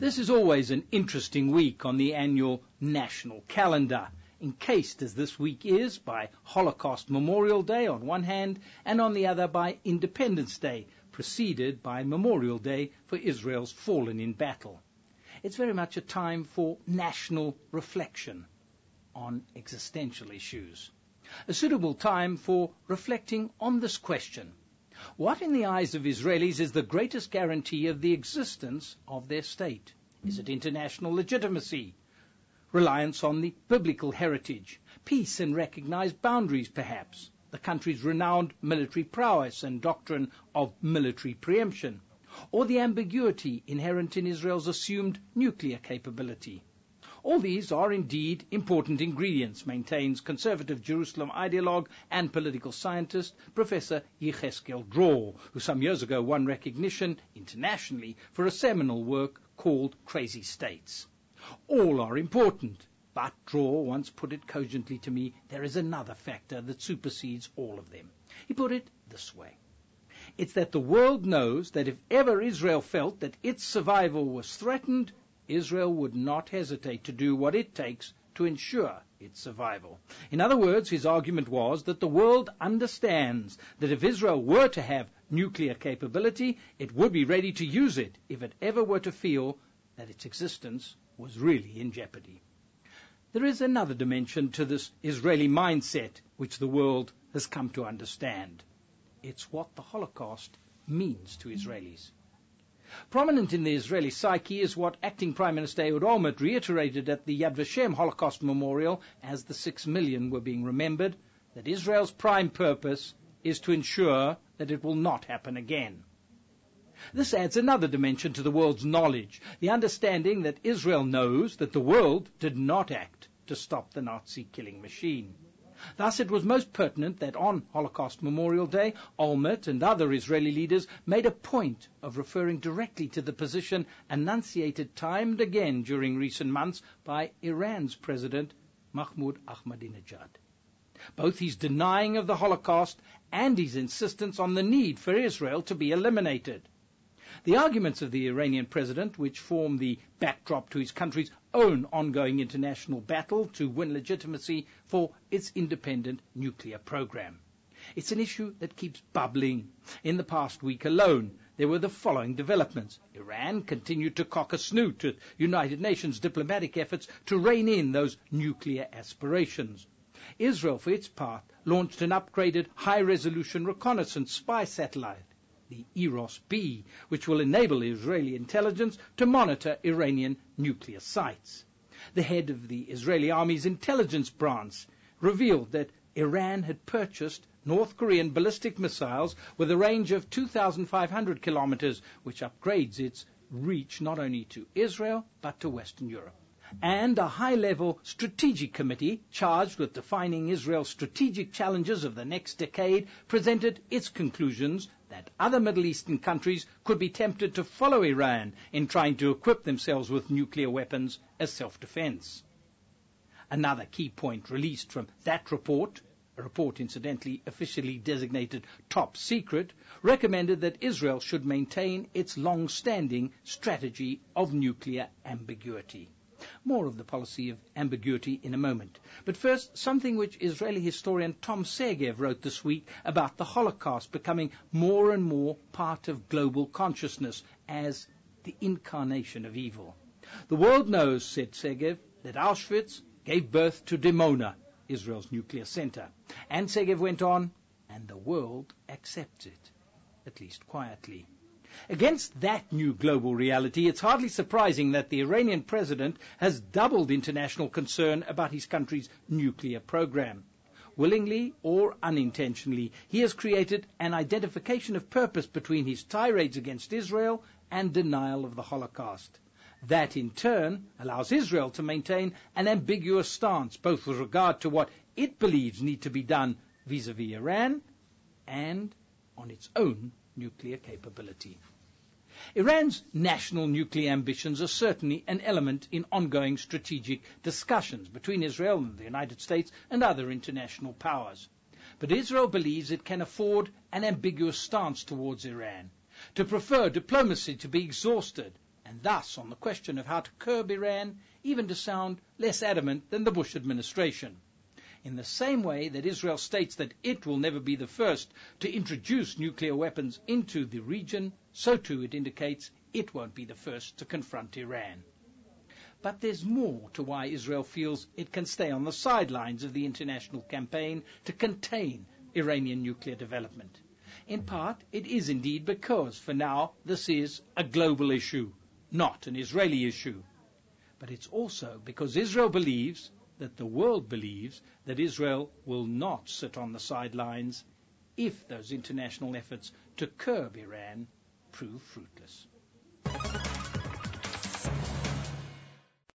This is always an interesting week on the annual national calendar, encased as this week is by Holocaust Memorial Day on one hand and on the other by Independence Day, preceded by Memorial Day for Israel's fallen in battle. It's very much a time for national reflection on existential issues. A suitable time for reflecting on this question: what in the eyes of Israelis is the greatest guarantee of the existence of their state? Is it international legitimacy, reliance on the biblical heritage, peace and recognized boundaries perhaps, the country's renowned military prowess and doctrine of military preemption, or the ambiguity inherent in Israel's assumed nuclear capability? All these are indeed important ingredients, maintains conservative Jerusalem ideologue and political scientist Professor Jerrold, who some years ago won recognition internationally for a seminal work called Crazy States. All are important, but Dror once put it cogently to me, there is another factor that supersedes all of them. He put it this way: it's that the world knows that if ever Israel felt that its survival was threatened, Israel would not hesitate to do what it takes to ensure its survival. In other words, his argument was that the world understands that if Israel were to have nuclear capability, it would be ready to use it if it ever were to feel that its existence was really in jeopardy. There is another dimension to this Israeli mindset which the world has come to understand. It's what the Holocaust means to Israelis. Prominent in the Israeli psyche is what acting Prime Minister Ehud Olmert reiterated at the Yad Vashem Holocaust Memorial as the 6 million were being remembered, that Israel's prime purpose is to ensure that it will not happen again. This adds another dimension to the world's knowledge, the understanding that Israel knows that the world did not act to stop the Nazi killing machine. Thus it was most pertinent that on Holocaust Memorial Day, Olmert and other Israeli leaders made a point of referring directly to the position enunciated time and again during recent months by Iran's President Mahmoud Ahmadinejad. Both his denying of the Holocaust and his insistence on the need for Israel to be eliminated. The arguments of the Iranian president, which form the backdrop to his country's own ongoing international battle to win legitimacy for its independent nuclear program. It's an issue that keeps bubbling. In the past week alone, there were the following developments. Iran continued to cock a snoot at United Nations diplomatic efforts to rein in those nuclear aspirations. Israel, for its part, launched an upgraded high-resolution reconnaissance spy satellite, the Eros-B, which will enable Israeli intelligence to monitor Iranian nuclear sites. The head of the Israeli Army's intelligence branch revealed that Iran had purchased North Korean ballistic missiles with a range of 2,500 kilometers, which upgrades its reach not only to Israel but to Western Europe. And a high-level strategic committee charged with defining Israel's strategic challenges of the next decade presented its conclusions that other Middle Eastern countries could be tempted to follow Iran in trying to equip themselves with nuclear weapons as self-defense. Another key point released from that report, a report incidentally officially designated top secret, recommended that Israel should maintain its long-standing strategy of nuclear ambiguity. More of the policy of ambiguity in a moment. But first, something which Israeli historian Tom Segev wrote this week about the Holocaust becoming more and more part of global consciousness as the incarnation of evil. The world knows, said Segev, that Auschwitz gave birth to Dimona, Israel's nuclear center. And Segev went on, and the world accepts it, at least quietly. Against that new global reality, it's hardly surprising that the Iranian president has doubled international concern about his country's nuclear program. Willingly or unintentionally, he has created an identification of purpose between his tirades against Israel and denial of the Holocaust. That, in turn, allows Israel to maintain an ambiguous stance, both with regard to what it believes need to be done vis-à-vis Iran and on its own nuclear capability. Iran's national nuclear ambitions are certainly an element in ongoing strategic discussions between Israel and the United States and other international powers. But Israel believes it can afford an ambiguous stance towards Iran, to prefer diplomacy to be exhausted, and thus on the question of how to curb Iran, even to sound less adamant than the Bush administration. In the same way that Israel states that it will never be the first to introduce nuclear weapons into the region, so too it indicates it won't be the first to confront Iran. But there's more to why Israel feels it can stay on the sidelines of the international campaign to contain Iranian nuclear development. In part, it is indeed because, for now, this is a global issue, not an Israeli issue. But it's also because Israel believes, that the world believes, that Israel will not sit on the sidelines if those international efforts to curb Iran prove fruitless.